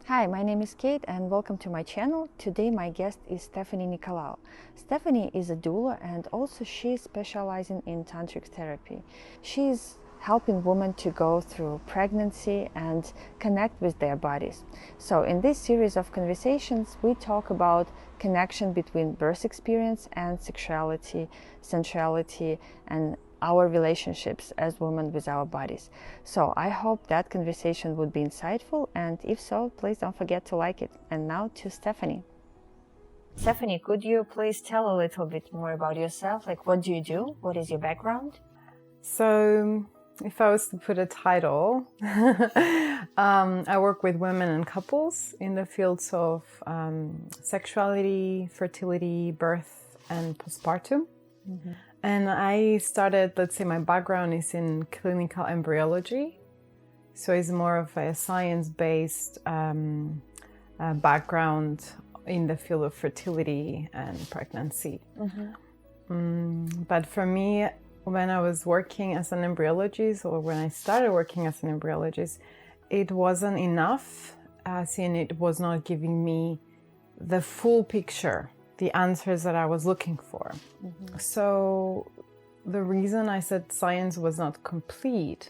Hi, my name is Kate and welcome to my channel. Today my guest is Stefanie Nicolaou. Stefanie is a doula and also she is specializing in tantric therapy. She is helping women to go through pregnancy and connect with their bodies. So in this series of conversations we talk about connection between birth experience and sexuality, sensuality, and our relationships as women with our bodies. So I hope that conversation would be insightful, and if so, please don't forget to like it. And now to Stefanie. Stefanie, could you please tell a little bit more about yourself? Like, what do you do? What is your background? So if I was to put a title, I work with women and couples in the fields of sexuality, fertility, birth, and postpartum. Mm-hmm. And I started, let's say my background is in clinical embryology. So it's more of a science-based background in the field of fertility and pregnancy. Mm-hmm. But for me, when I was working as an embryologist, or when I started working as an embryologist, it wasn't enough, as in it was not giving me the full picture, the answers that I was looking for. Mm-hmm. So the reason I said science was not complete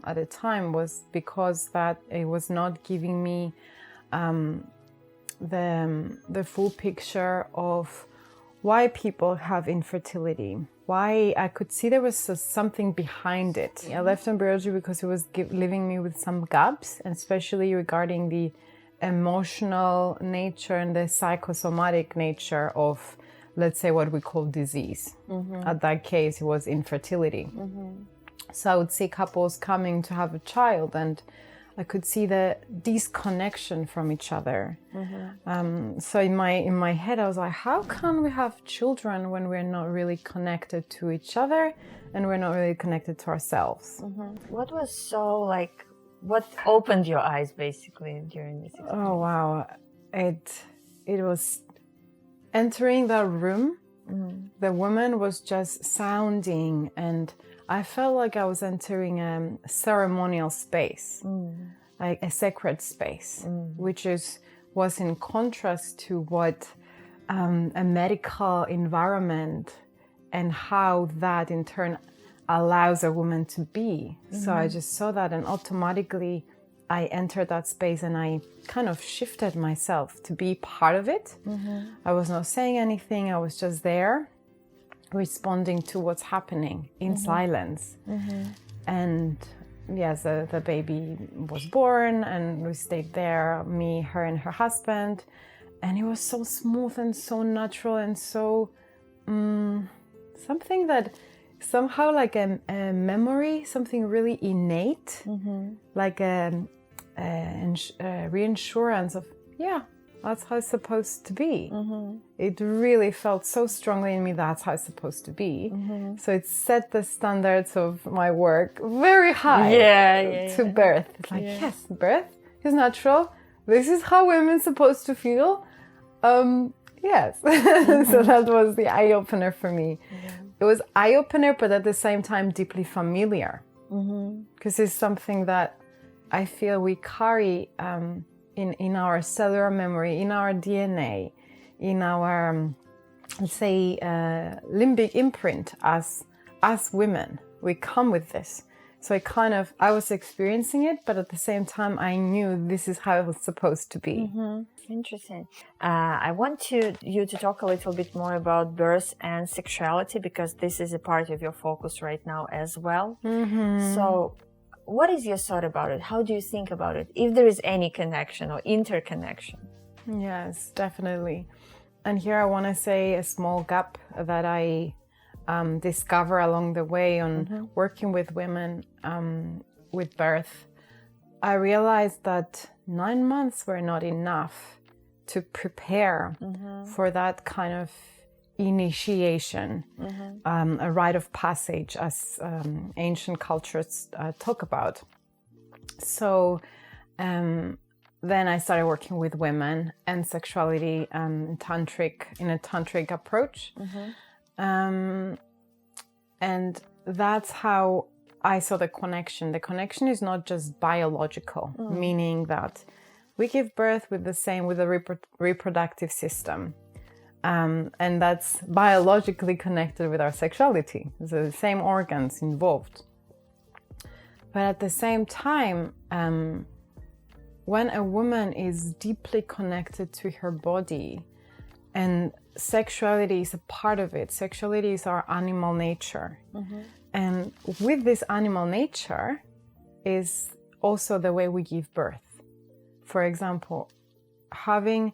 at the time was because that it was not giving me the full picture of why people have infertility, why I could see there was something behind it. Mm-hmm. I left embryology because it was leaving me with some gaps, and especially regarding the emotional nature and the psychosomatic nature of, let's say, what we call disease. Mm-hmm. At that case, it was infertility. Mm-hmm. So I would see couples coming to have a child, and I could see the disconnection from each other. Mm-hmm. So in my head, I was like, how can we have children when we're not really connected to each other and we're not really connected to ourselves? Mm-hmm. What was what opened your eyes basically during this experience? Oh wow, it was entering that room. Mm. The woman was just sounding, and I felt like I was entering a ceremonial space, like a sacred space, which was in contrast to what a medical environment and how that in turn allows a woman to be. Mm-hmm. So I just saw that, and automatically I entered that space and I kind of shifted myself to be part of it. Mm-hmm. I was not saying anything, I was just there responding to what's happening in silence. Mm-hmm. And yes, the baby was born and we stayed there, me, her and her husband, and it was so smooth and so natural and so something that somehow like a memory, something really innate, like a reassurance of, yeah, that's how it's supposed to be. Mm-hmm. It really felt so strongly in me, that's how it's supposed to be. Mm-hmm. So it set the standards of my work very high to birth. It's like, yes, birth is natural. This is how women's supposed to feel. Yes. Mm-hmm. So that was the eye-opener for me. Mm-hmm. It was eye-opener, but at the same time deeply familiar. Because it's something that I feel we carry in our cellular memory, in our DNA, in our, let's say, limbic imprint as women. We come with this. So I was experiencing it, but at the same time, I knew this is how it was supposed to be. Mm-hmm. Interesting. I want you to talk a little bit more about birth and sexuality, because this is a part of your focus right now as well. Mm-hmm. So what is your thought about it? How do you think about it? If there is any connection or interconnection? Yes, definitely. And here I want to say a small gap that I discover along the way on working with women with birth. I realized that 9 months were not enough to prepare for that kind of initiation, a rite of passage, as ancient cultures talk about. So then I started working with women and sexuality in a tantric approach. And that's how I saw the connection. The connection is not just biological, meaning that we give birth with the reproductive system. And that's biologically connected with our sexuality. So the same organs involved. But at the same time, when a woman is deeply connected to her body, and sexuality is a part of it, sexuality is our animal nature. And with this animal nature is also the way we give birth. For example, having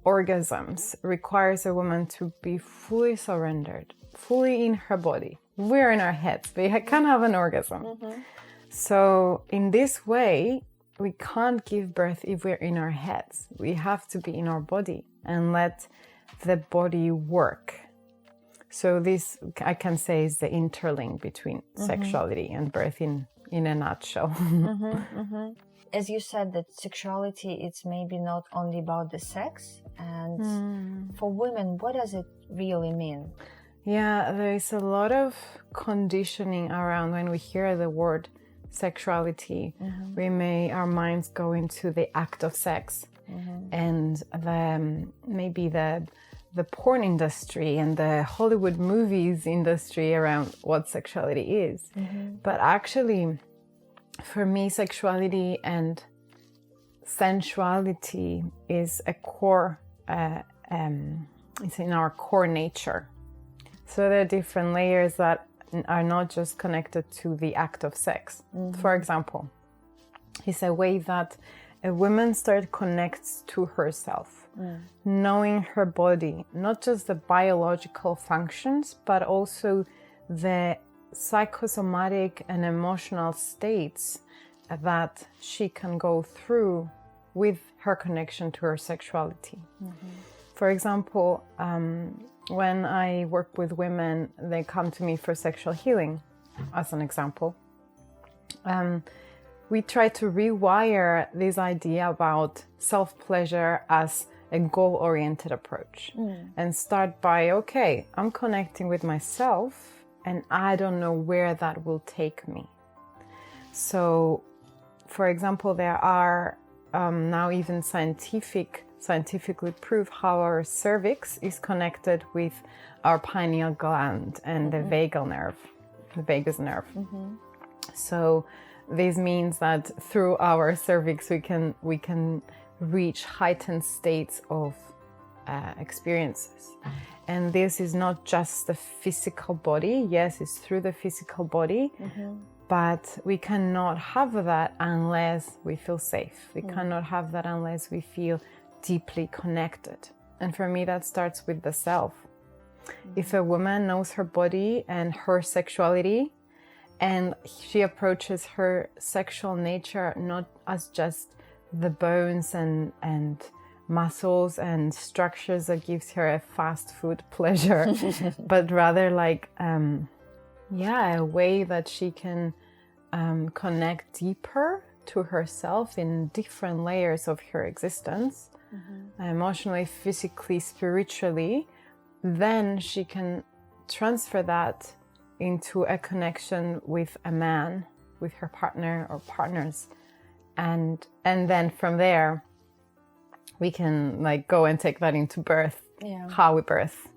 orgasms requires a woman to be fully surrendered, fully in her body. We're in our heads, we can't have an orgasm. So in this way, we can't give birth if we're in our heads. We have to be in our body and let the body work. So this, I can say, is the interlink between sexuality and birth in a nutshell. As you said, that sexuality, it's maybe not only about the sex. And for women, what does it really mean? Yeah, there is a lot of conditioning around when we hear the word sexuality. Our minds go into the act of sex and maybe the porn industry and the Hollywood movies industry around what sexuality is. But actually, for me, sexuality and sensuality is a core, it's in our core nature. So there are different layers that are not just connected to the act of sex. For example, it's a way that a woman connects to herself, knowing her body, not just the biological functions, but also the psychosomatic and emotional states that she can go through with her connection to her sexuality. For example, when I work with women, they come to me for sexual healing, as an example. We try to rewire this idea about self-pleasure as a goal-oriented approach and start by, okay, I'm connecting with myself and I don't know where that will take me. So, for example, there are now even scientifically prove how our cervix is connected with our pineal gland and the vagal nerve, the vagus nerve. So this means that through our cervix we can reach heightened states of experiences. And this is not just the physical body. Yes, it's through the physical body, but we cannot have that unless we feel safe. We cannot have that unless we feel deeply connected. And for me, that starts with the self. If a woman knows her body and her sexuality, and she approaches her sexual nature not as just the bones and muscles and structures that gives her a fast food pleasure, but rather like, a way that she can connect deeper to herself in different layers of her existence, emotionally, physically, spiritually, then she can transfer that into a connection with a man, with her partner or partners. And then from there, we can like go and take that into birth, how we birth.